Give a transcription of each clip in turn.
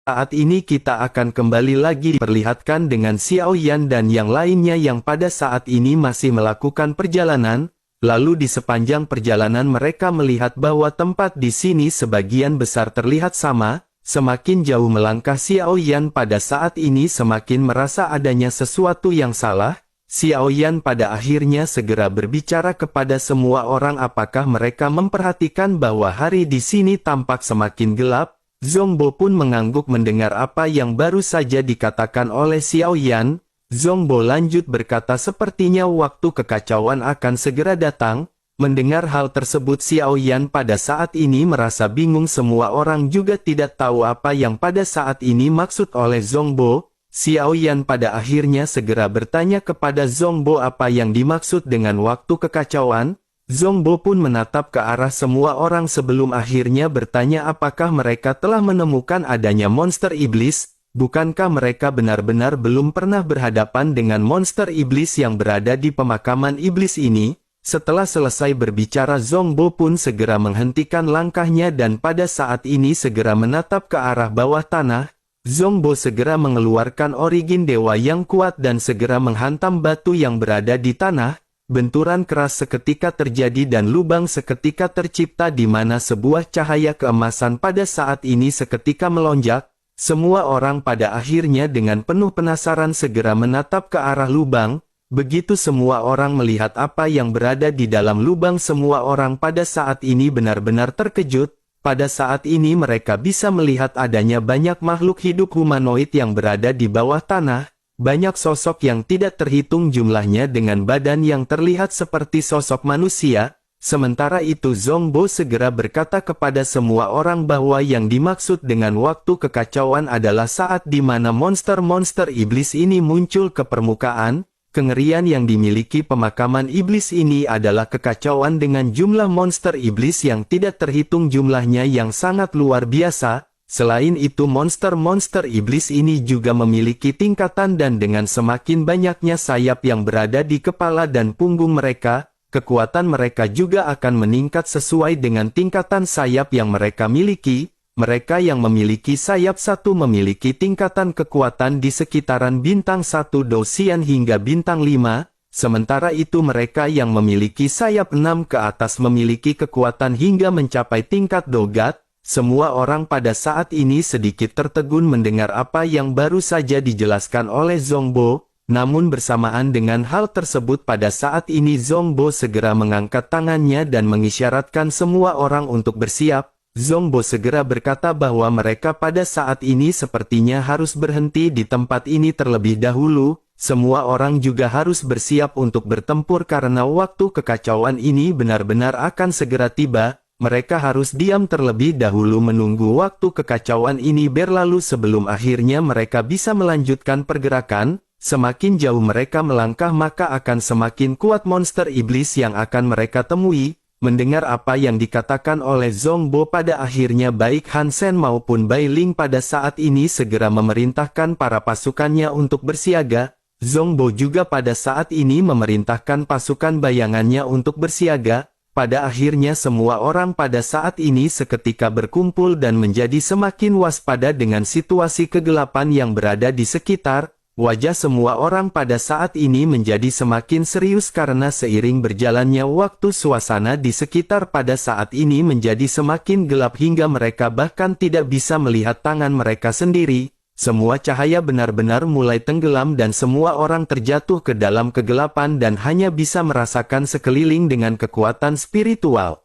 Saat ini kita akan kembali lagi diperlihatkan dengan Xiao Yan dan yang lainnya yang pada saat ini masih melakukan perjalanan, lalu di sepanjang perjalanan mereka melihat bahwa tempat di sini sebagian besar terlihat sama, semakin jauh melangkah Xiao Yan pada saat ini semakin merasa adanya sesuatu yang salah. Xiao Yan pada akhirnya segera berbicara kepada semua orang apakah mereka memperhatikan bahwa hari di sini tampak semakin gelap. Zhongbo pun mengangguk mendengar apa yang baru saja dikatakan oleh Xiao Yan. Zhongbo lanjut berkata sepertinya waktu kekacauan akan segera datang. Mendengar hal tersebut Xiao Yan pada saat ini merasa bingung, semua orang juga tidak tahu apa yang pada saat ini maksud oleh Zhongbo. Xiao Yan pada akhirnya segera bertanya kepada Zhongbo apa yang dimaksud dengan waktu kekacauan. Zhongbo pun menatap ke arah semua orang sebelum akhirnya bertanya apakah mereka telah menemukan adanya monster iblis. Bukankah mereka benar-benar belum pernah berhadapan dengan monster iblis yang berada di pemakaman iblis ini? Setelah selesai berbicara Zhongbo pun segera menghentikan langkahnya dan pada saat ini segera menatap ke arah bawah tanah. Zhongbo segera mengeluarkan origin dewa yang kuat dan segera menghantam batu yang berada di tanah. Benturan keras seketika terjadi dan lubang seketika tercipta di mana sebuah cahaya keemasan pada saat ini seketika melonjak. Semua orang pada akhirnya dengan penuh penasaran segera menatap ke arah lubang. Begitu semua orang melihat apa yang berada di dalam lubang, semua orang pada saat ini benar-benar terkejut. Pada saat ini mereka bisa melihat adanya banyak makhluk hidup humanoid yang berada di bawah tanah. Banyak sosok yang tidak terhitung jumlahnya dengan badan yang terlihat seperti sosok manusia. Sementara itu Zhongbo segera berkata kepada semua orang bahwa yang dimaksud dengan waktu kekacauan adalah saat di mana monster-monster iblis ini muncul ke permukaan. Kengerian yang dimiliki pemakaman iblis ini adalah kekacauan dengan jumlah monster iblis yang tidak terhitung jumlahnya yang sangat luar biasa. Selain itu monster-monster iblis ini juga memiliki tingkatan dan dengan semakin banyaknya sayap yang berada di kepala dan punggung mereka, kekuatan mereka juga akan meningkat sesuai dengan tingkatan sayap yang mereka miliki. Mereka yang memiliki sayap 1 memiliki tingkatan kekuatan di sekitaran bintang 1 Dosian hingga bintang 5, sementara itu mereka yang memiliki sayap 6 ke atas memiliki kekuatan hingga mencapai tingkat Dogat. Semua orang pada saat ini sedikit tertegun mendengar apa yang baru saja dijelaskan oleh Zhongbo, namun bersamaan dengan hal tersebut pada saat ini Zhongbo segera mengangkat tangannya dan mengisyaratkan semua orang untuk bersiap. Zhongbo segera berkata bahwa mereka pada saat ini sepertinya harus berhenti di tempat ini terlebih dahulu. Semua orang juga harus bersiap untuk bertempur karena waktu kekacauan ini benar-benar akan segera tiba. Mereka harus diam terlebih dahulu menunggu waktu kekacauan ini berlalu sebelum akhirnya mereka bisa melanjutkan pergerakan. Semakin jauh mereka melangkah maka akan semakin kuat monster iblis yang akan mereka temui. Mendengar apa yang dikatakan oleh Zhongbo pada akhirnya baik Han Sen maupun Bai Ling pada saat ini segera memerintahkan para pasukannya untuk bersiaga. Zhongbo juga pada saat ini memerintahkan pasukan bayangannya untuk bersiaga. Pada akhirnya semua orang pada saat ini seketika berkumpul dan menjadi semakin waspada dengan situasi kegelapan yang berada di sekitar. Wajah semua orang pada saat ini menjadi semakin serius karena seiring berjalannya waktu suasana di sekitar pada saat ini menjadi semakin gelap hingga mereka bahkan tidak bisa melihat tangan mereka sendiri. Semua cahaya benar-benar mulai tenggelam dan semua orang terjatuh ke dalam kegelapan dan hanya bisa merasakan sekeliling dengan kekuatan spiritual.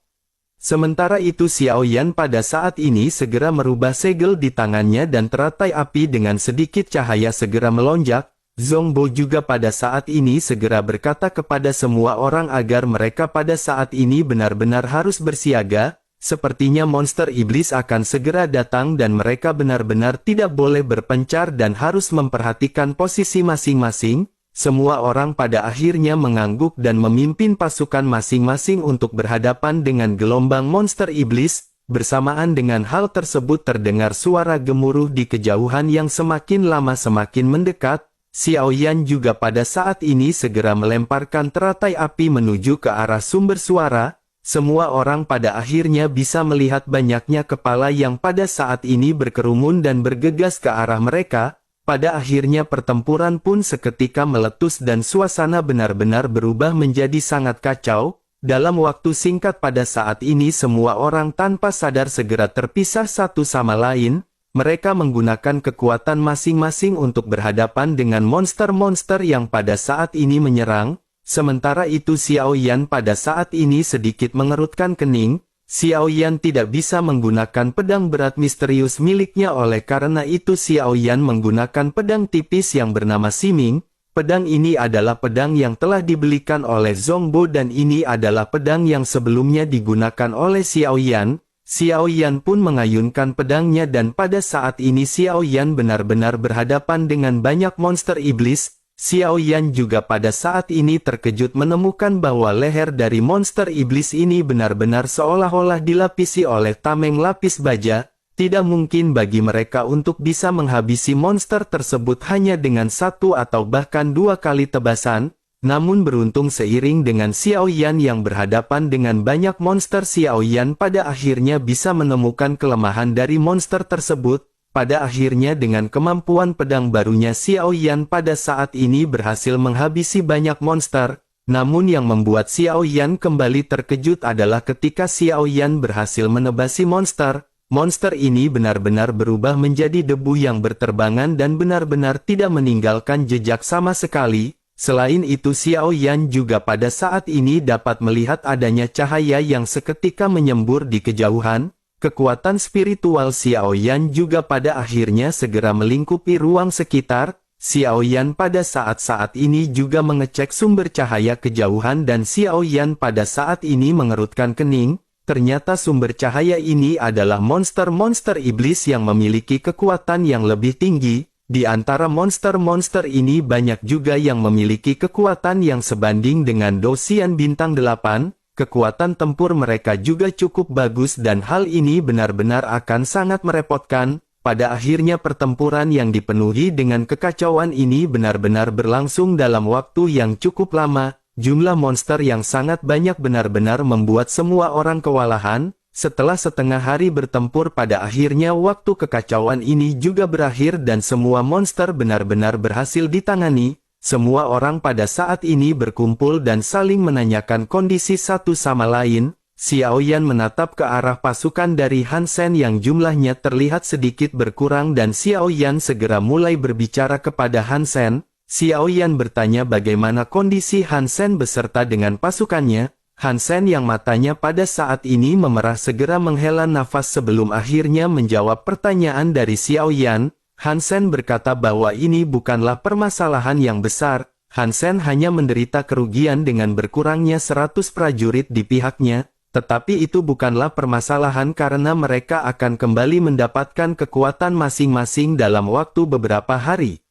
Sementara itu Xiao Yan pada saat ini segera merubah segel di tangannya dan teratai api dengan sedikit cahaya segera melonjak. Zhongbo juga pada saat ini segera berkata kepada semua orang agar mereka pada saat ini benar-benar harus bersiaga. Sepertinya monster iblis akan segera datang dan mereka benar-benar tidak boleh berpencar dan harus memperhatikan posisi masing-masing. Semua orang pada akhirnya mengangguk dan memimpin pasukan masing-masing untuk berhadapan dengan gelombang monster iblis. Bersamaan dengan hal tersebut terdengar suara gemuruh di kejauhan yang semakin lama semakin mendekat. Xiao Yan juga pada saat ini segera melemparkan teratai api menuju ke arah sumber suara. semua orang pada akhirnya bisa melihat banyaknya kepala yang pada saat ini berkerumun dan bergegas ke arah mereka. Pada akhirnya pertempuran pun seketika meletus dan suasana benar-benar berubah menjadi sangat kacau. Dalam waktu singkat pada saat ini semua orang tanpa sadar segera terpisah satu sama lain. Mereka menggunakan kekuatan masing-masing untuk berhadapan dengan monster-monster yang pada saat ini menyerang. Sementara itu Xiao Yan pada saat ini sedikit mengerutkan kening. Xiao Yan tidak bisa menggunakan pedang berat misterius miliknya, oleh karena itu Xiao Yan menggunakan pedang tipis yang bernama Siming. Pedang ini adalah pedang yang telah dibelikan oleh Zhongbo dan ini adalah pedang yang sebelumnya digunakan oleh Xiao Yan. Xiao Yan pun mengayunkan pedangnya dan pada saat ini Xiao Yan benar-benar berhadapan dengan banyak monster iblis. Xiao Yan juga pada saat ini terkejut menemukan bahwa leher dari monster iblis ini benar-benar seolah-olah dilapisi oleh tameng lapis baja. Tidak mungkin bagi mereka untuk bisa menghabisi monster tersebut hanya dengan satu atau bahkan dua kali tebasan. Namun beruntung seiring dengan Xiao Yan yang berhadapan dengan banyak monster, Xiao Yan pada akhirnya bisa menemukan kelemahan dari monster tersebut. Pada akhirnya dengan kemampuan pedang barunya Xiao Yan pada saat ini berhasil menghabisi banyak monster. Namun yang membuat Xiao Yan kembali terkejut adalah ketika Xiao Yan berhasil menebasi monster. Monster ini benar-benar berubah menjadi debu yang berterbangan dan benar-benar tidak meninggalkan jejak sama sekali. Selain itu Xiao Yan juga pada saat ini dapat melihat adanya cahaya yang seketika menyembur di kejauhan. Kekuatan spiritual Xiao Yan juga pada akhirnya segera melingkupi ruang sekitar. Xiao Yan pada saat-saat ini juga mengecek sumber cahaya kejauhan dan Xiao Yan pada saat ini mengerutkan kening. Ternyata sumber cahaya ini adalah monster-monster iblis yang memiliki kekuatan yang lebih tinggi. Di antara monster-monster ini banyak juga yang memiliki kekuatan yang sebanding dengan Dosian Bintang 8. Kekuatan tempur mereka juga cukup bagus dan hal ini benar-benar akan sangat merepotkan. Pada akhirnya pertempuran yang dipenuhi dengan kekacauan ini benar-benar berlangsung dalam waktu yang cukup lama. Jumlah monster yang sangat banyak benar-benar membuat semua orang kewalahan. Setelah setengah hari bertempur pada akhirnya waktu kekacauan ini juga berakhir dan semua monster benar-benar berhasil ditangani. Semua orang pada saat ini berkumpul dan saling menanyakan kondisi satu sama lain. Xiao Yan menatap ke arah pasukan dari Han Sen yang jumlahnya terlihat sedikit berkurang dan Xiao Yan segera mulai berbicara kepada Han Sen. Xiao Yan bertanya bagaimana kondisi Han Sen beserta dengan pasukannya. Han Sen yang matanya pada saat ini memerah segera menghela nafas sebelum akhirnya menjawab pertanyaan dari Xiao Yan. Han Sen berkata bahwa ini bukanlah permasalahan yang besar. Han Sen hanya menderita kerugian dengan berkurangnya 100 prajurit di pihaknya. Tetapi itu bukanlah permasalahan karena mereka akan kembali mendapatkan kekuatan masing-masing dalam waktu beberapa hari.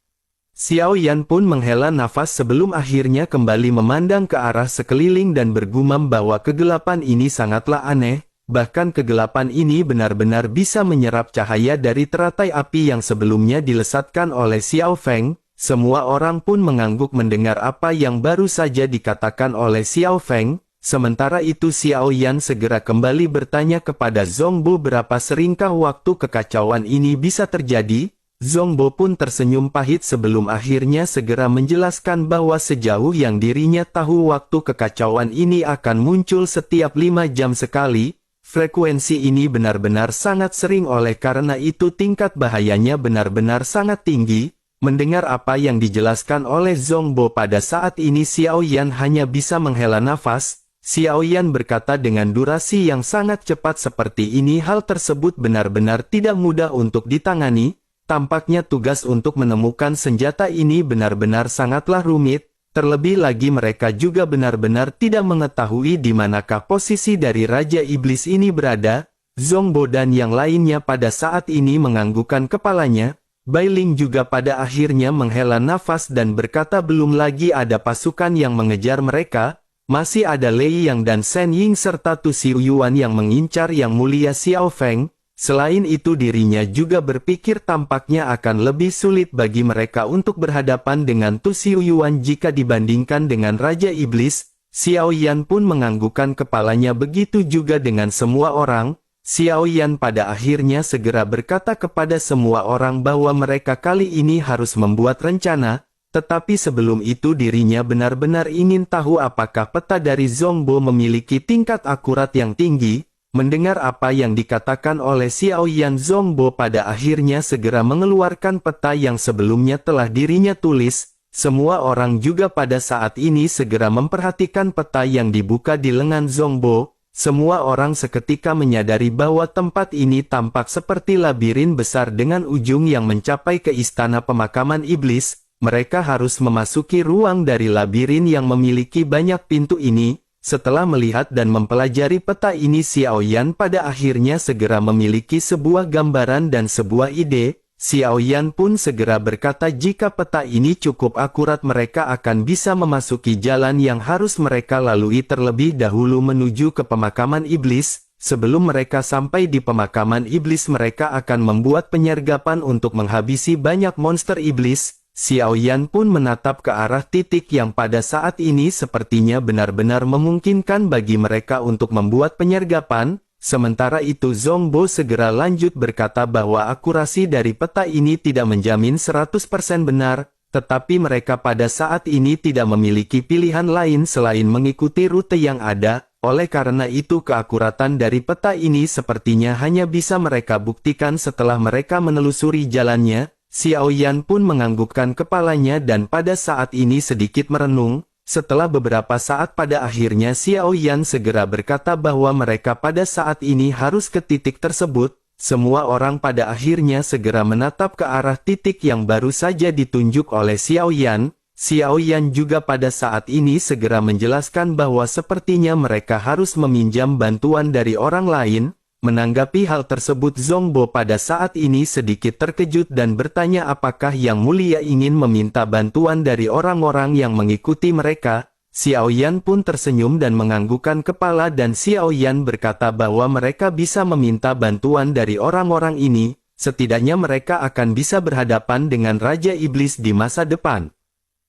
Xiao Yan pun menghela nafas sebelum akhirnya kembali memandang ke arah sekeliling dan bergumam bahwa kegelapan ini sangatlah aneh. Bahkan kegelapan ini benar-benar bisa menyerap cahaya dari teratai api yang sebelumnya dilesatkan oleh Xiao Feng. Semua orang pun mengangguk mendengar apa yang baru saja dikatakan oleh Xiao Feng. Sementara itu Xiao Yan segera kembali bertanya kepada Zhongbo berapa seringkah waktu kekacauan ini bisa terjadi. Zhongbo pun tersenyum pahit sebelum akhirnya segera menjelaskan bahwa sejauh yang dirinya tahu waktu kekacauan ini akan muncul setiap 5 jam sekali. Frekuensi ini benar-benar sangat sering oleh karena itu tingkat bahayanya benar-benar sangat tinggi. Mendengar apa yang dijelaskan oleh Zhongbo pada saat ini Xiao Yan hanya bisa menghela nafas. Xiao Yan berkata dengan durasi yang sangat cepat seperti ini hal tersebut benar-benar tidak mudah untuk ditangani. Tampaknya tugas untuk menemukan senjata ini benar-benar sangatlah rumit, terlebih lagi mereka juga benar-benar tidak mengetahui di manakah posisi dari Raja Iblis ini berada. Zhongbo dan yang lainnya pada saat ini menganggukkan kepalanya. Bai Ling juga pada akhirnya menghela nafas dan berkata belum lagi ada pasukan yang mengejar mereka, masih ada Lei Yang dan Shen Ying serta Tu Xiuyuan yang mengincar Yang Mulia Xiao Feng. Selain itu dirinya juga berpikir tampaknya akan lebih sulit bagi mereka untuk berhadapan dengan Tu Xiuyuan jika dibandingkan dengan Raja Iblis. Xiao Yan pun menganggukkan kepalanya, begitu juga dengan semua orang. Xiao Yan pada akhirnya segera berkata kepada semua orang bahwa mereka kali ini harus membuat rencana, tetapi sebelum itu dirinya benar-benar ingin tahu apakah peta dari Zhongbo memiliki tingkat akurat yang tinggi. Mendengar apa yang dikatakan oleh Xiao Yan, Zhongbo pada akhirnya segera mengeluarkan peta yang sebelumnya telah dirinya tulis. Semua orang juga pada saat ini segera memperhatikan peta yang dibuka di lengan Zhongbo. Semua orang seketika menyadari bahwa tempat ini tampak seperti labirin besar dengan ujung yang mencapai ke istana pemakaman iblis. Mereka harus memasuki ruang dari labirin yang memiliki banyak pintu ini. Setelah melihat dan mempelajari peta ini, Xiao Yan pada akhirnya segera memiliki sebuah gambaran dan sebuah ide. Xiao Yan pun segera berkata jika peta ini cukup akurat, mereka akan bisa memasuki jalan yang harus mereka lalui terlebih dahulu menuju ke pemakaman iblis. Sebelum mereka sampai di pemakaman iblis, mereka akan membuat penyergapan untuk menghabisi banyak monster iblis. Xiao Yan pun menatap ke arah titik yang pada saat ini sepertinya benar-benar memungkinkan bagi mereka untuk membuat penyergapan. Sementara itu Zhongbo segera lanjut berkata bahwa akurasi dari peta ini tidak menjamin 100% benar, tetapi mereka pada saat ini tidak memiliki pilihan lain selain mengikuti rute yang ada. Oleh karena itu keakuratan dari peta ini sepertinya hanya bisa mereka buktikan setelah mereka menelusuri jalannya. Xiao Yan pun menganggukkan kepalanya dan pada saat ini sedikit merenung. Setelah beberapa saat pada akhirnya Xiao Yan segera berkata bahwa mereka pada saat ini harus ke titik tersebut. Semua orang pada akhirnya segera menatap ke arah titik yang baru saja ditunjuk oleh Xiao Yan. Xiao Yan juga pada saat ini segera menjelaskan bahwa sepertinya mereka harus meminjam bantuan dari orang lain. Menanggapi hal tersebut, Zhongbo pada saat ini sedikit terkejut dan bertanya apakah Yang Mulia ingin meminta bantuan dari orang-orang yang mengikuti mereka. Xiao Yan pun tersenyum dan menganggukkan kepala dan Xiao Yan berkata bahwa mereka bisa meminta bantuan dari orang-orang ini, setidaknya mereka akan bisa berhadapan dengan Raja Iblis di masa depan.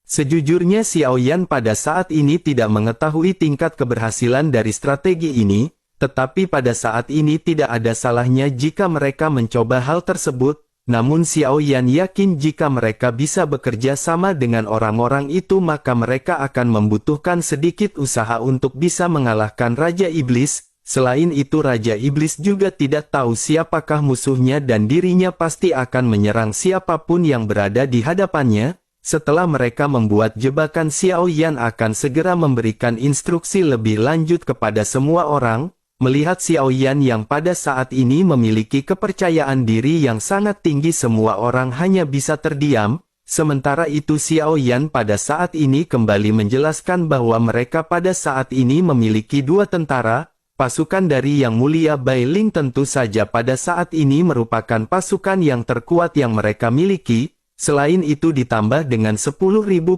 Sejujurnya Xiao Yan pada saat ini tidak mengetahui tingkat keberhasilan dari strategi ini. Tetapi pada saat ini tidak ada salahnya jika mereka mencoba hal tersebut. Namun Xiao Yan yakin jika mereka bisa bekerja sama dengan orang-orang itu, maka mereka akan membutuhkan sedikit usaha untuk bisa mengalahkan Raja Iblis. Selain itu Raja Iblis juga tidak tahu siapakah musuhnya dan dirinya pasti akan menyerang siapapun yang berada di hadapannya. Setelah mereka membuat jebakan, Xiao Yan akan segera memberikan instruksi lebih lanjut kepada semua orang. Melihat Xiao Yan yang pada saat ini memiliki kepercayaan diri yang sangat tinggi, semua orang hanya bisa terdiam. Sementara itu Xiao Yan pada saat ini kembali menjelaskan bahwa mereka pada saat ini memiliki dua tentara. Pasukan dari Yang Mulia Bai Ling tentu saja pada saat ini merupakan pasukan yang terkuat yang mereka miliki. Selain itu ditambah dengan 10.000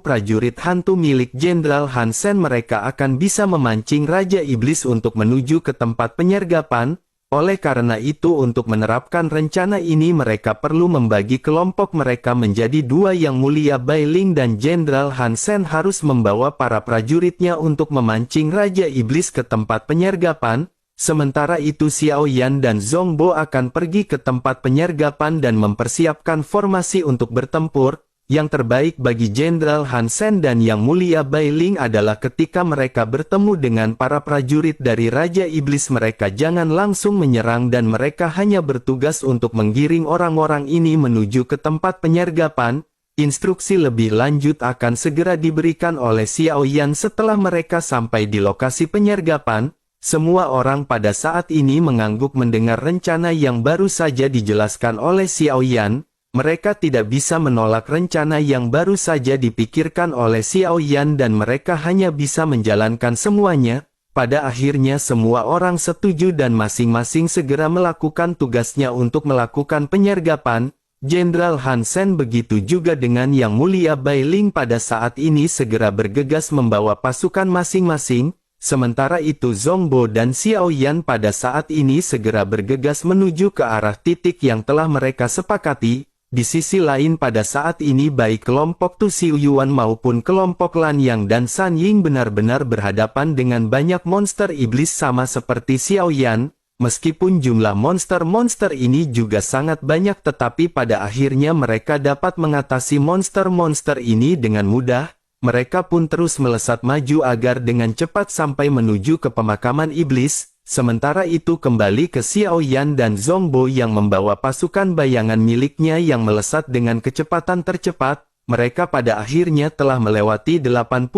prajurit hantu milik Jenderal Han Sen, mereka akan bisa memancing Raja Iblis untuk menuju ke tempat penyergapan. Oleh karena itu untuk menerapkan rencana ini mereka perlu membagi kelompok mereka menjadi dua. Yang Mulia Bai Ling dan Jenderal Han Sen harus membawa para prajuritnya untuk memancing Raja Iblis ke tempat penyergapan. Sementara itu Xiao Yan dan Zhongbo akan pergi ke tempat penyergapan dan mempersiapkan formasi untuk bertempur. Yang terbaik bagi Jenderal Han Sen dan Yang Mulia Bai Ling adalah ketika mereka bertemu dengan para prajurit dari Raja Iblis, mereka jangan langsung menyerang dan mereka hanya bertugas untuk menggiring orang-orang ini menuju ke tempat penyergapan. Instruksi lebih lanjut akan segera diberikan oleh Xiao Yan setelah mereka sampai di lokasi penyergapan. Semua orang pada saat ini mengangguk mendengar rencana yang baru saja dijelaskan oleh Xiao Yan. Mereka tidak bisa menolak rencana yang baru saja dipikirkan oleh Xiao Yan dan mereka hanya bisa menjalankan semuanya. Pada akhirnya semua orang setuju dan masing-masing segera melakukan tugasnya untuk melakukan penyergapan. Jenderal Han Sen begitu juga dengan Yang Mulia Bai Ling pada saat ini segera bergegas membawa pasukan masing-masing. Sementara itu Zhongbo dan Xiao Yan pada saat ini segera bergegas menuju ke arah titik yang telah mereka sepakati. Di sisi lain pada saat ini baik kelompok Tu Xiu Yuan maupun kelompok Lan Yang dan San Ying benar-benar berhadapan dengan banyak monster iblis sama seperti Xiao Yan. Meskipun jumlah monster-monster ini juga sangat banyak tetapi pada akhirnya mereka dapat mengatasi monster-monster ini dengan mudah. Mereka pun terus melesat maju agar dengan cepat sampai menuju ke pemakaman iblis. Sementara itu kembali ke Xiao Yan dan Zhongbo yang membawa pasukan bayangan miliknya yang melesat dengan kecepatan tercepat. Mereka pada akhirnya telah melewati 80%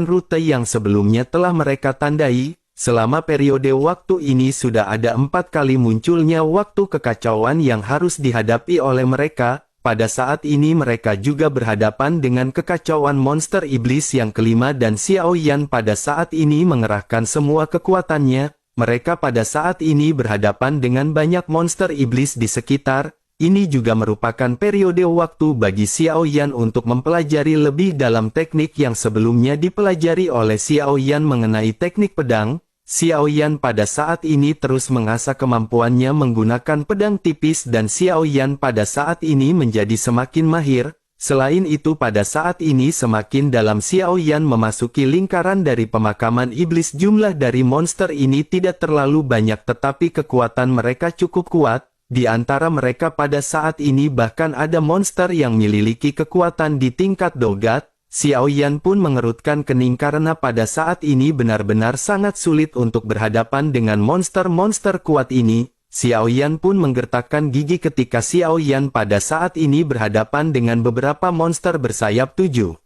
rute yang sebelumnya telah mereka tandai. Selama periode waktu ini sudah ada 4 kali munculnya waktu kekacauan yang harus dihadapi oleh mereka. Pada saat ini mereka juga berhadapan dengan kekacauan monster iblis yang kelima dan Xiao Yan pada saat ini mengerahkan semua kekuatannya. Mereka pada saat ini berhadapan dengan banyak monster iblis di sekitar. Ini juga merupakan periode waktu bagi Xiao Yan untuk mempelajari lebih dalam teknik yang sebelumnya dipelajari oleh Xiao Yan mengenai teknik pedang. Xiao Yan pada saat ini terus mengasah kemampuannya menggunakan pedang tipis dan Xiao Yan pada saat ini menjadi semakin mahir. Selain itu pada saat ini semakin dalam Xiao Yan memasuki lingkaran dari pemakaman iblis. Jumlah dari monster ini tidak terlalu banyak tetapi kekuatan mereka cukup kuat. Di antara mereka pada saat ini bahkan ada monster yang memiliki kekuatan di tingkat dogat. Xiao Yan pun mengerutkan kening karena pada saat ini benar-benar sangat sulit untuk berhadapan dengan monster-monster kuat ini. Xiao Yan pun menggertakkan gigi ketika Xiao Yan pada saat ini berhadapan dengan beberapa monster bersayap 7.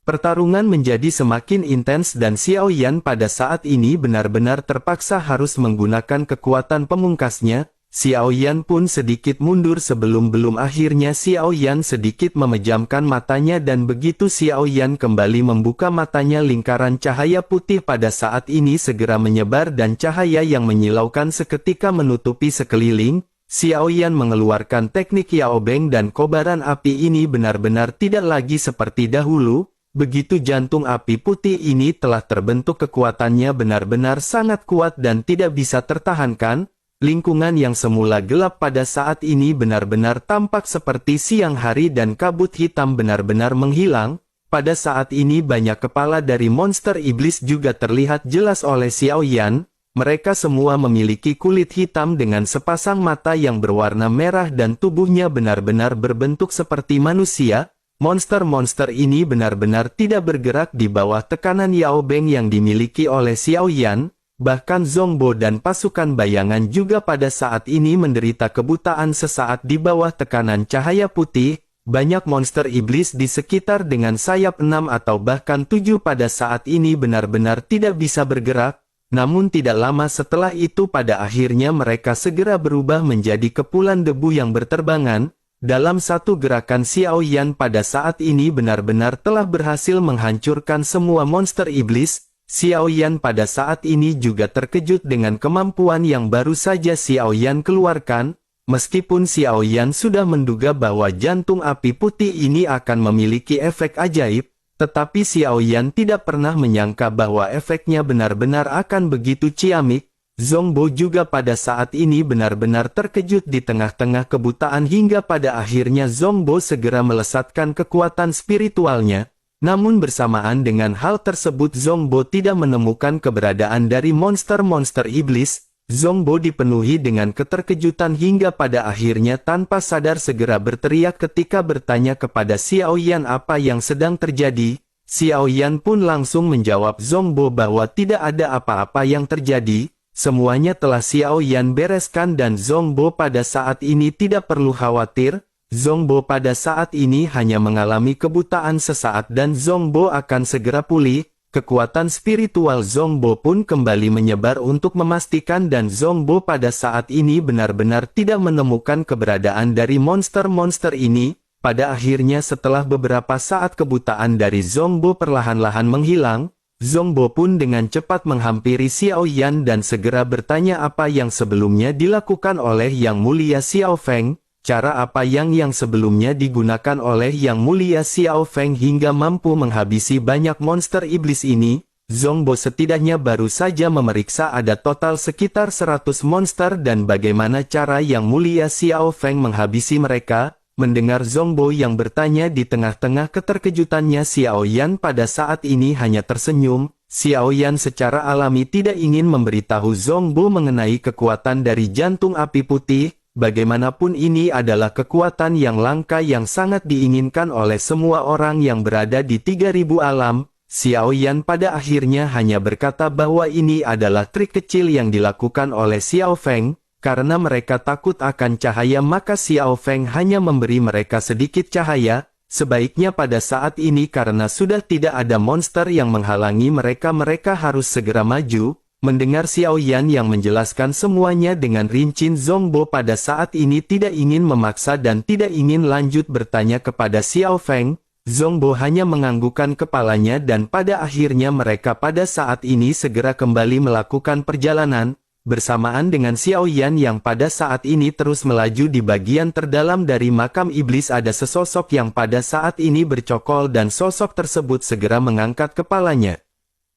Pertarungan menjadi semakin intens dan Xiao Yan pada saat ini benar-benar terpaksa harus menggunakan kekuatan pemungkasnya. Xiao Yan pun sedikit mundur sebelum akhirnya Xiao Yan sedikit memejamkan matanya dan begitu Xiao Yan kembali membuka matanya lingkaran cahaya putih pada saat ini segera menyebar dan cahaya yang menyilaukan seketika menutupi sekeliling. Xiao Yan mengeluarkan teknik Yao Beng dan kobaran api ini benar-benar tidak lagi seperti dahulu. Begitu jantung api putih ini telah terbentuk kekuatannya benar-benar sangat kuat dan tidak bisa tertahankan. Lingkungan yang semula gelap pada saat ini benar-benar tampak seperti siang hari dan kabut hitam benar-benar menghilang. Pada saat ini banyak kepala dari monster iblis juga terlihat jelas oleh Xiao Yan. Mereka semua memiliki kulit hitam dengan sepasang mata yang berwarna merah dan tubuhnya benar-benar berbentuk seperti manusia. Monster-monster ini benar-benar tidak bergerak di bawah tekanan Yao Beng yang dimiliki oleh Xiao Yan. Bahkan Zhongbo dan pasukan bayangan juga pada saat ini menderita kebutaan sesaat di bawah tekanan cahaya putih. Banyak monster iblis di sekitar dengan sayap 6 atau bahkan 7 pada saat ini benar-benar tidak bisa bergerak. Namun tidak lama setelah itu pada akhirnya mereka segera berubah menjadi kepulan debu yang berterbangan. Dalam satu gerakan Xiao Yan pada saat ini benar-benar telah berhasil menghancurkan semua monster iblis. Xiao Yan pada saat ini juga terkejut dengan kemampuan yang baru saja Xiao Yan keluarkan. Meskipun Xiao Yan sudah menduga bahwa jantung api putih ini akan memiliki efek ajaib, tetapi Xiao Yan tidak pernah menyangka bahwa efeknya benar-benar akan begitu ciamik. Zhongbo juga pada saat ini benar-benar terkejut di tengah-tengah kebutaan hingga pada akhirnya Zhongbo segera melesatkan kekuatan spiritualnya. Namun bersamaan dengan hal tersebut Zhongbo tidak menemukan keberadaan dari monster-monster iblis. Zhongbo dipenuhi dengan keterkejutan hingga pada akhirnya tanpa sadar segera berteriak ketika bertanya kepada Xiao Yan apa yang sedang terjadi. Xiao Yan pun langsung menjawab Zhongbo bahwa tidak ada apa-apa yang terjadi. Semuanya telah Xiao Yan bereskan dan Zhongbo pada saat ini tidak perlu khawatir. Zhongbo pada saat ini hanya mengalami kebutaan sesaat dan Zhongbo akan segera pulih. Kekuatan spiritual Zhongbo pun kembali menyebar untuk memastikan dan Zhongbo pada saat ini benar-benar tidak menemukan keberadaan dari monster-monster ini. Pada akhirnya setelah beberapa saat kebutaan dari Zhongbo perlahan-lahan menghilang, Zhongbo pun dengan cepat menghampiri Xiao Yan dan segera bertanya apa yang sebelumnya dilakukan oleh Yang Mulia Xiao Feng. Cara apa yang sebelumnya digunakan oleh Yang Mulia Xiao Feng hingga mampu menghabisi banyak monster iblis ini. Zhongbo setidaknya baru saja memeriksa ada total sekitar 100 monster dan bagaimana cara Yang Mulia Xiao Feng menghabisi mereka. Mendengar Zhongbo yang bertanya di tengah-tengah keterkejutannya, Xiao Yan pada saat ini hanya tersenyum. Xiao Yan secara alami tidak ingin memberitahu Zhongbo mengenai kekuatan dari jantung api putih. Bagaimanapun ini adalah kekuatan yang langka yang sangat diinginkan oleh semua orang yang berada di 3000 alam. Xiao Yan pada akhirnya hanya berkata bahwa ini adalah trik kecil yang dilakukan oleh Xiao Feng. Karena mereka takut akan cahaya, maka Xiao Feng hanya memberi mereka sedikit cahaya. Sebaiknya pada saat ini karena sudah tidak ada monster yang menghalangi mereka, mereka harus segera maju. Mendengar Xiao Yan yang menjelaskan semuanya dengan rinci, Zhongbo pada saat ini tidak ingin memaksa dan tidak ingin lanjut bertanya kepada Xiao Feng. Zhongbo hanya menganggukkan kepalanya dan pada akhirnya mereka pada saat ini segera kembali melakukan perjalanan. Bersamaan dengan Xiao Yan yang pada saat ini terus melaju di bagian terdalam dari makam iblis, ada sesosok yang pada saat ini bercokol dan sosok tersebut segera mengangkat kepalanya.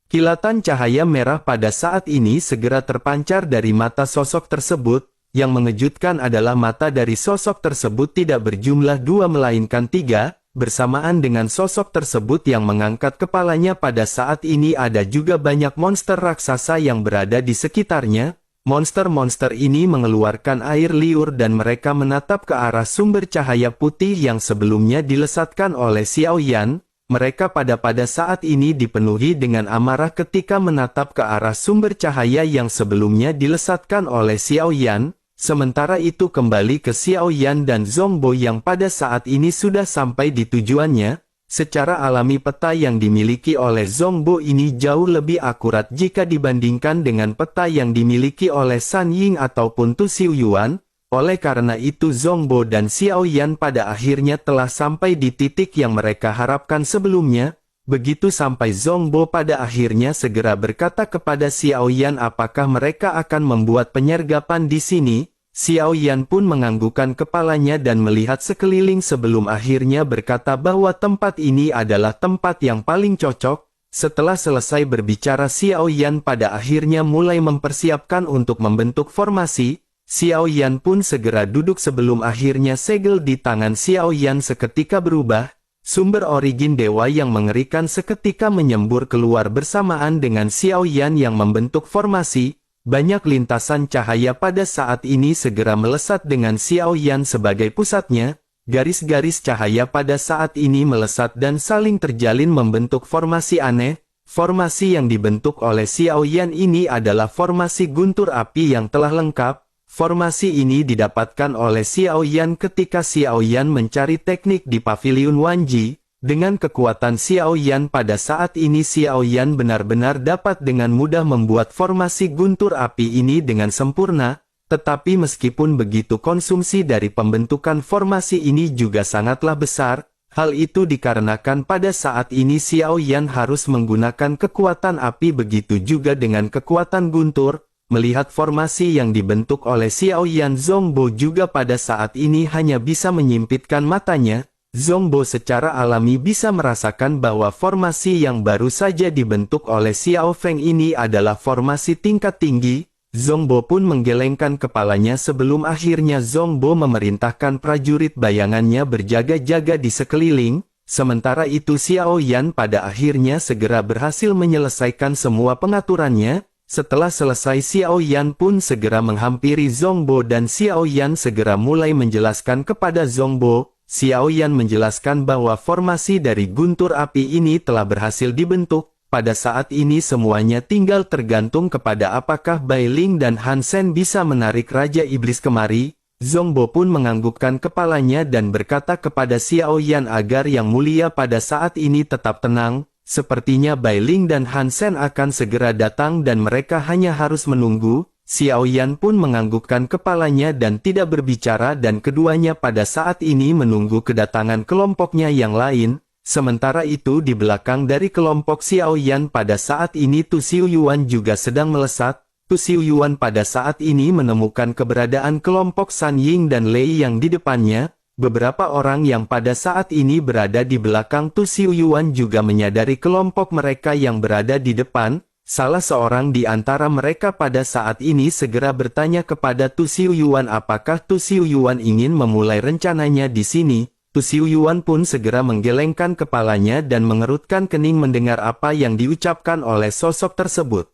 Kilatan cahaya merah pada saat ini segera terpancar dari mata sosok tersebut. Yang mengejutkan adalah mata dari sosok tersebut tidak berjumlah 2 melainkan 3. Bersamaan dengan sosok tersebut yang mengangkat kepalanya, pada saat ini ada juga banyak monster raksasa yang berada di sekitarnya. Monster-monster ini mengeluarkan air liur dan mereka menatap ke arah sumber cahaya putih yang sebelumnya dilesatkan oleh Xiao Yan. Mereka pada saat ini dipenuhi dengan amarah ketika menatap ke arah sumber cahaya yang sebelumnya dilesatkan oleh Xiao Yan. Sementara itu kembali ke Xiao Yan dan Zhongbo yang pada saat ini sudah sampai di tujuannya. Secara alami peta yang dimiliki oleh Zhongbo ini jauh lebih akurat jika dibandingkan dengan peta yang dimiliki oleh San Ying ataupun Tu Xiuyuan. Oleh karena itu Zhongbo dan Xiao Yan pada akhirnya telah sampai di titik yang mereka harapkan sebelumnya. Begitu sampai, Zhongbo pada akhirnya segera berkata kepada Xiao Yan, apakah mereka akan membuat penyergapan di sini? Xiao Yan pun menganggukkan kepalanya dan melihat sekeliling sebelum akhirnya berkata bahwa tempat ini adalah tempat yang paling cocok. Setelah selesai berbicara, Xiao Yan pada akhirnya mulai mempersiapkan untuk membentuk formasi. Xiao Yan pun segera duduk sebelum akhirnya segel di tangan Xiao Yan seketika berubah. Sumber origin dewa yang mengerikan seketika menyembur keluar bersamaan dengan Xiao Yan yang membentuk formasi. Banyak lintasan cahaya pada saat ini segera melesat dengan Xiao Yan sebagai pusatnya. Garis-garis cahaya pada saat ini melesat dan saling terjalin membentuk formasi aneh. Formasi yang dibentuk oleh Xiao Yan ini adalah formasi guntur api yang telah lengkap. Formasi ini didapatkan oleh Xiao Yan ketika Xiao Yan mencari teknik di Pavilion Wanji. Dengan kekuatan Xiao Yan pada saat ini, Xiao Yan benar-benar dapat dengan mudah membuat formasi guntur api ini dengan sempurna. Tetapi meskipun begitu, konsumsi dari pembentukan formasi ini juga sangatlah besar. Hal itu dikarenakan pada saat ini Xiao Yan harus menggunakan kekuatan api, begitu juga dengan kekuatan guntur. Melihat formasi yang dibentuk oleh Xiao Yan, Zhongbo juga pada saat ini hanya bisa menyimpitkan matanya. Zhongbo secara alami bisa merasakan bahwa formasi yang baru saja dibentuk oleh Xiao Feng ini adalah formasi tingkat tinggi. Zhongbo pun menggelengkan kepalanya sebelum akhirnya Zhongbo memerintahkan prajurit bayangannya berjaga-jaga di sekeliling. Sementara itu Xiao Yan pada akhirnya segera berhasil menyelesaikan semua pengaturannya. Setelah selesai, Xiao Yan pun segera menghampiri Zhongbo dan Xiao Yan segera mulai menjelaskan kepada Zhongbo. Xiao Yan menjelaskan bahwa formasi dari guntur api ini telah berhasil dibentuk. Pada saat ini semuanya tinggal tergantung kepada apakah Bai Ling dan Han Sen bisa menarik Raja Iblis kemari. Zhongbo pun menganggukkan kepalanya dan berkata kepada Xiao Yan agar Yang Mulia pada saat ini tetap tenang. Sepertinya Bai Ling dan Han Sen akan segera datang dan mereka hanya harus menunggu. Xiao Yan pun menganggukkan kepalanya dan tidak berbicara, dan keduanya pada saat ini menunggu kedatangan kelompoknya yang lain. Sementara itu di belakang dari kelompok Xiao Yan pada saat ini Tu Xiuyuan juga sedang melesat. Tu Xiuyuan pada saat ini menemukan keberadaan kelompok San Ying dan Lei yang di depannya. Beberapa orang yang pada saat ini berada di belakang Tu Xiuyuan juga menyadari kelompok mereka yang berada di depan. Salah seorang di antara mereka pada saat ini segera bertanya kepada Tu Xiuyuan apakah Tu Xiuyuan ingin memulai rencananya di sini. Tu Xiuyuan pun segera menggelengkan kepalanya dan mengerutkan kening mendengar apa yang diucapkan oleh sosok tersebut.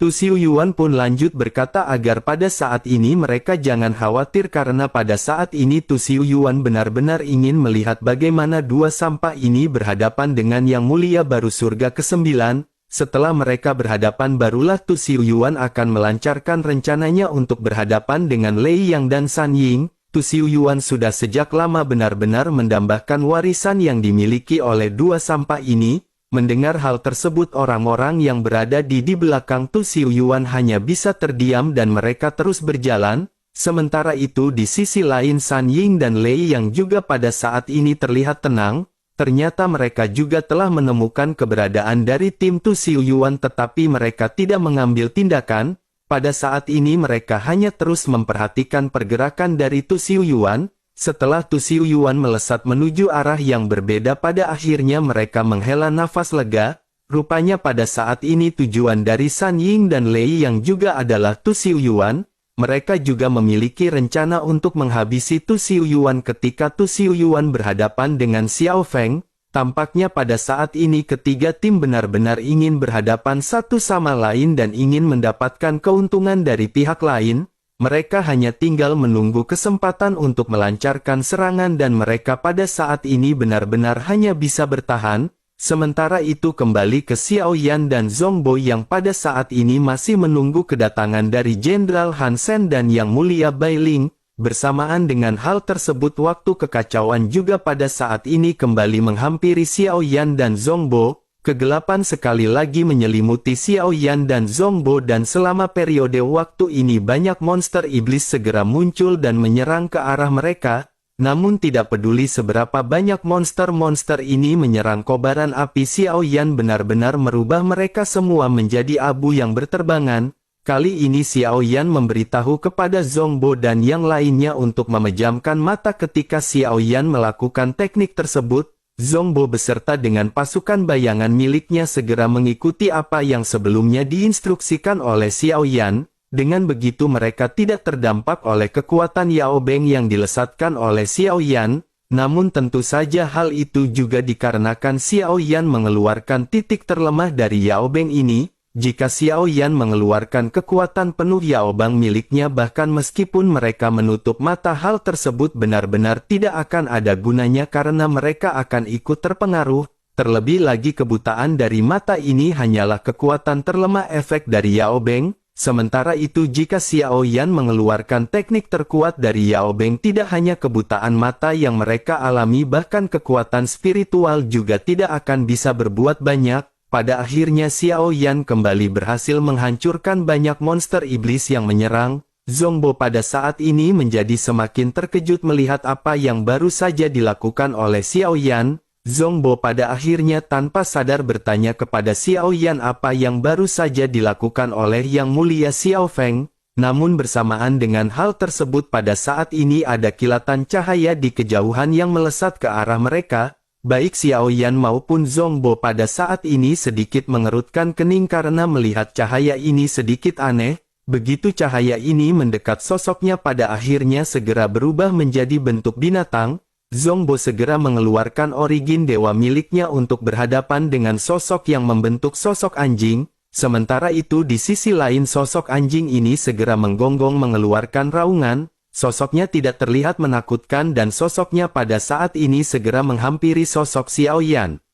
Tu Xiuyuan pun lanjut berkata agar pada saat ini mereka jangan khawatir karena pada saat ini Tu Xiuyuan benar-benar ingin melihat bagaimana dua sampah ini berhadapan dengan Yang Mulia Baru Surga ke-9. Setelah mereka berhadapan barulah Tu Xiuyuan akan melancarkan rencananya untuk berhadapan dengan Lei Yang dan San Ying. Tu Xiuyuan sudah sejak lama benar-benar mendambakan warisan yang dimiliki oleh dua sampah ini. Mendengar hal tersebut orang-orang yang berada di belakang Tu Xiuyuan hanya bisa terdiam dan mereka terus berjalan. Sementara itu di sisi lain San Ying dan Lei yang juga pada saat ini terlihat tenang. Ternyata mereka juga telah menemukan keberadaan dari tim Tu Xiuyuan tetapi mereka tidak mengambil tindakan. Pada saat ini mereka hanya terus memperhatikan pergerakan dari Tu Xiuyuan. Setelah Tu Xiuyuan melesat menuju arah yang berbeda pada akhirnya mereka menghela nafas lega. Rupanya pada saat ini tujuan dari San Ying dan Lei yang juga adalah Tu Xiuyuan. Mereka juga memiliki rencana untuk menghabisi Tu Xiuyuan ketika Tu Xiuyuan berhadapan dengan Xiao Feng. Tampaknya pada saat ini ketiga tim benar-benar ingin berhadapan satu sama lain dan ingin mendapatkan keuntungan dari pihak lain. Mereka hanya tinggal menunggu kesempatan untuk melancarkan serangan dan mereka pada saat ini benar-benar hanya bisa bertahan. Sementara itu kembali ke Xiao Yan dan Zhongbo yang pada saat ini masih menunggu kedatangan dari Jenderal Han Sen dan Yang Mulia Bai Ling. Bersamaan dengan hal tersebut waktu kekacauan juga pada saat ini kembali menghampiri Xiao Yan dan Zhongbo. Kegelapan sekali lagi menyelimuti Xiao Yan dan Zhongbo dan selama periode waktu ini banyak monster iblis segera muncul dan menyerang ke arah mereka. Namun tidak peduli seberapa banyak monster-monster ini menyerang kobaran api Xiao Yan benar-benar merubah mereka semua menjadi abu yang berterbangan. Kali ini Xiao Yan memberitahu kepada Zhongbo dan yang lainnya untuk memejamkan mata ketika Xiao Yan melakukan teknik tersebut. Zhongbo beserta dengan pasukan bayangan miliknya segera mengikuti apa yang sebelumnya diinstruksikan oleh Xiao Yan. Dengan begitu mereka tidak terdampak oleh kekuatan Yao Beng yang dilesatkan oleh Xiao Yan. Namun tentu saja hal itu juga dikarenakan Xiao Yan mengeluarkan titik terlemah dari Yao Beng ini. Jika Xiao Yan mengeluarkan kekuatan penuh Yao Beng miliknya bahkan meskipun mereka menutup mata hal tersebut benar-benar tidak akan ada gunanya karena mereka akan ikut terpengaruh. Terlebih lagi kebutaan dari mata ini hanyalah kekuatan terlemah efek dari Yao Beng. Sementara itu jika Xiao Yan mengeluarkan teknik terkuat dari Yao Beng tidak hanya kebutaan mata yang mereka alami bahkan kekuatan spiritual juga tidak akan bisa berbuat banyak. Pada akhirnya Xiao Yan kembali berhasil menghancurkan banyak monster iblis yang menyerang. Zhongbo pada saat ini menjadi semakin terkejut melihat apa yang baru saja dilakukan oleh Xiao Yan. Zhongbo pada akhirnya tanpa sadar bertanya kepada Xiao Yan apa yang baru saja dilakukan oleh Yang Mulia Xiao Feng. Namun bersamaan dengan hal tersebut pada saat ini ada kilatan cahaya di kejauhan yang melesat ke arah mereka. Baik Xiao Yan maupun Zhongbo pada saat ini sedikit mengerutkan kening karena melihat cahaya ini sedikit aneh. Begitu cahaya ini mendekat sosoknya pada akhirnya segera berubah menjadi bentuk binatang. Zhongbo segera mengeluarkan origin dewa miliknya untuk berhadapan dengan sosok yang membentuk sosok anjing. Sementara itu di sisi lain sosok anjing ini segera menggonggong mengeluarkan raungan. Sosoknya tidak terlihat menakutkan dan sosoknya pada saat ini segera menghampiri sosok Xiao Yan.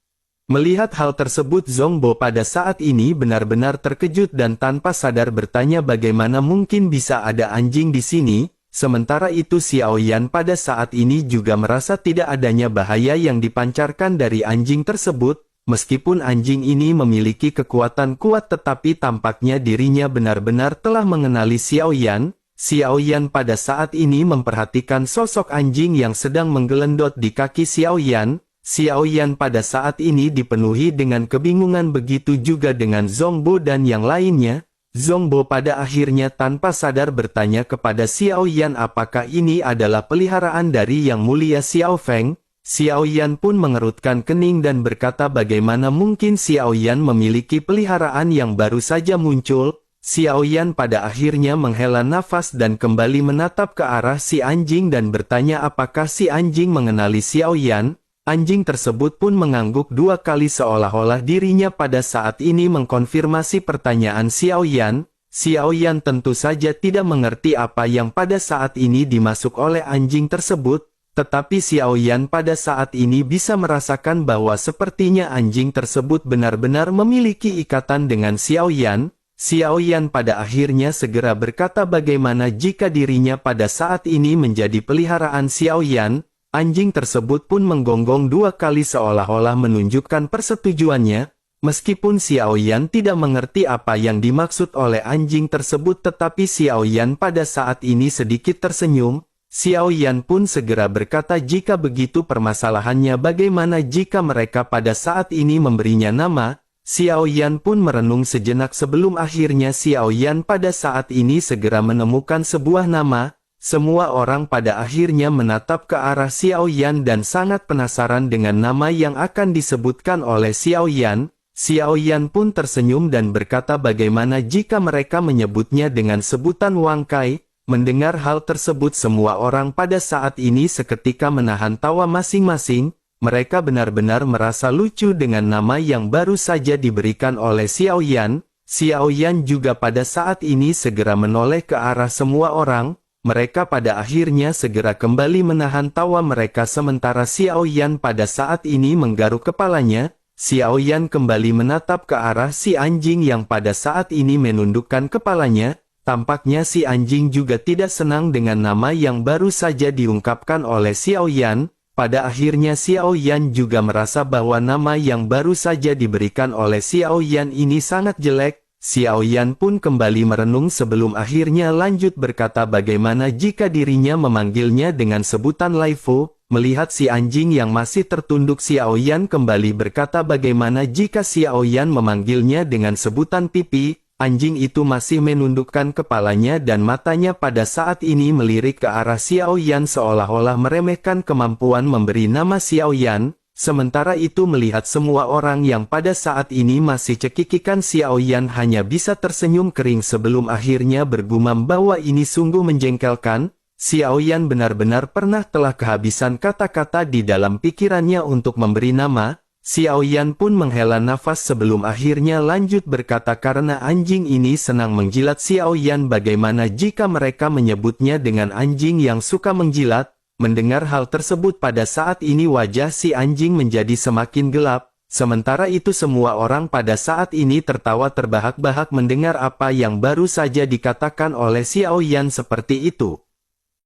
Melihat hal tersebut Zhongbo pada saat ini benar-benar terkejut dan tanpa sadar bertanya bagaimana mungkin bisa ada anjing di sini. Sementara itu Xiao Yan pada saat ini juga merasa tidak adanya bahaya yang dipancarkan dari anjing tersebut. Meskipun anjing ini memiliki kekuatan kuat tetapi tampaknya dirinya benar-benar telah mengenali Xiao Yan. Xiao Yan pada saat ini memperhatikan sosok anjing yang sedang menggelendot di kaki Xiao Yan. Xiao Yan pada saat ini dipenuhi dengan kebingungan begitu juga dengan Zhongbo dan yang lainnya. Zhongbo pada akhirnya tanpa sadar bertanya kepada Xiao Yan apakah ini adalah peliharaan dari Yang Mulia Xiao Feng. Xiao Yan pun mengerutkan kening dan berkata bagaimana mungkin Xiao Yan memiliki peliharaan yang baru saja muncul. Xiao Yan pada akhirnya menghela nafas dan kembali menatap ke arah si anjing dan bertanya apakah si anjing mengenali Xiao Yan. Anjing tersebut pun mengangguk 2 kali seolah-olah dirinya pada saat ini mengkonfirmasi pertanyaan Xiao Yan. Xiao Yan tentu saja tidak mengerti apa yang pada saat ini dimaksud oleh anjing tersebut, tetapi Xiao Yan pada saat ini bisa merasakan bahwa sepertinya anjing tersebut benar-benar memiliki ikatan dengan Xiao Yan. Xiao Yan pada akhirnya segera berkata bagaimana jika dirinya pada saat ini menjadi peliharaan Xiao Yan. Anjing tersebut pun menggonggong 2 kali seolah-olah menunjukkan persetujuannya. Meskipun Xiao Yan tidak mengerti apa yang dimaksud oleh anjing tersebut tetapi Xiao Yan pada saat ini sedikit tersenyum. Xiao Yan pun segera berkata jika begitu permasalahannya bagaimana jika mereka pada saat ini memberinya nama. Xiao Yan pun merenung sejenak sebelum akhirnya Xiao Yan pada saat ini segera menemukan sebuah nama. Semua orang pada akhirnya menatap ke arah Xiao Yan dan sangat penasaran dengan nama yang akan disebutkan oleh Xiao Yan. Xiao Yan pun tersenyum dan berkata bagaimana jika mereka menyebutnya dengan sebutan Wang Kai. Mendengar hal tersebut semua orang pada saat ini seketika menahan tawa masing-masing. Mereka benar-benar merasa lucu dengan nama yang baru saja diberikan oleh Xiao Yan. Xiao Yan juga pada saat ini segera menoleh ke arah semua orang. Mereka pada akhirnya segera kembali menahan tawa mereka sementara Xiao Yan pada saat ini menggaruk kepalanya. Xiao Yan kembali menatap ke arah si anjing yang pada saat ini menundukkan kepalanya. Tampaknya si anjing juga tidak senang dengan nama yang baru saja diungkapkan oleh Xiao Yan. Pada akhirnya Xiao Yan juga merasa bahwa nama yang baru saja diberikan oleh Xiao Yan ini sangat jelek. Xiao Yan pun kembali merenung sebelum akhirnya lanjut berkata bagaimana jika dirinya memanggilnya dengan sebutan Lai Fu. Melihat si anjing yang masih tertunduk Xiao Yan kembali berkata bagaimana jika Xiao Yan memanggilnya dengan sebutan pipi. Anjing itu masih menundukkan kepalanya dan matanya pada saat ini melirik ke arah Xiao Yan seolah-olah meremehkan kemampuan memberi nama Xiao Yan. Sementara itu melihat semua orang yang pada saat ini masih cekikikan Xiao Yan hanya bisa tersenyum kering sebelum akhirnya bergumam bahwa ini sungguh menjengkelkan. Xiao Yan benar-benar pernah telah kehabisan kata-kata di dalam pikirannya untuk memberi nama. Xiao Yan pun menghela nafas sebelum akhirnya lanjut berkata karena anjing ini senang menjilat Xiao Yan bagaimana jika mereka menyebutnya dengan anjing yang suka menjilat. Mendengar hal tersebut pada saat ini wajah si anjing menjadi semakin gelap. Sementara itu semua orang pada saat ini tertawa terbahak-bahak mendengar apa yang baru saja dikatakan oleh Xiao Yan seperti itu.